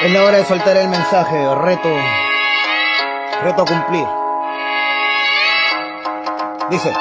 Es la hora de soltar el mensaje, reto a cumplir. Dice: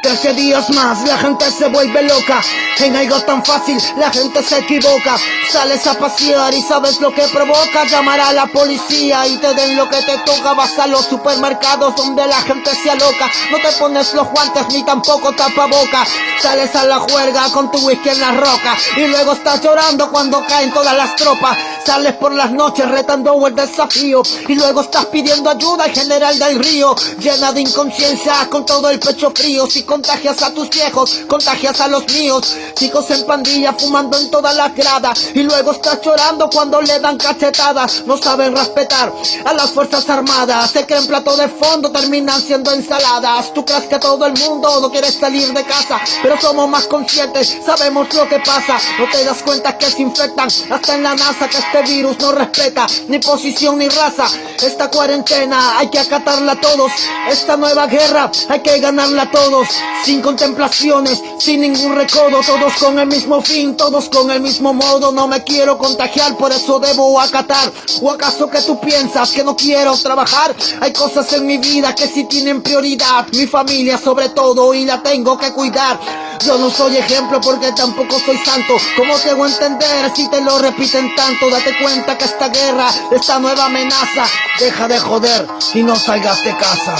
13 días más, la gente se vuelve loca. En algo tan fácil, la gente se equivoca. Sales a pasear y sabes lo que provoca. Llamar a la policía y te den lo que te toca. Vas a los supermercados donde la gente se aloca. No te pones los guantes ni tampoco tapaboca. Sales a la juerga con tu whisky en la roca. Y luego estás llorando cuando caen todas las tropas. Sales por las noches retando el desafío. Y luego estás pidiendo ayuda al general del río. Llena de inconsciencia, con todo el pecho frío. Si contagias a tus viejos, contagias a los míos. Chicos en pandilla fumando en todas las gradas. Y luego estás llorando cuando le dan cachetadas. No saben respetar a las fuerzas armadas. Se creen plato de fondo, terminan siendo ensaladas. Tú crees que todo el mundo no quiere salir de casa, pero somos más conscientes, sabemos lo que pasa. No te das cuenta que se infectan hasta en la NASA, que este virus no respeta ni posición ni raza. Esta cuarentena hay que acatarla todos. Esta nueva guerra hay que ganarla todos. Sin contemplaciones, sin ningún recodo. Todos con el mismo fin, todos con el mismo modo. No me quiero contagiar, por eso debo acatar. ¿O acaso que tú piensas que no quiero trabajar? Hay cosas en mi vida que sí tienen prioridad. Mi familia sobre todo, y la tengo que cuidar. Yo no soy ejemplo porque tampoco soy santo. ¿Cómo te hago entender si te lo repiten tanto? Date cuenta que esta guerra, esta nueva amenaza, deja de joder y no salgas de casa.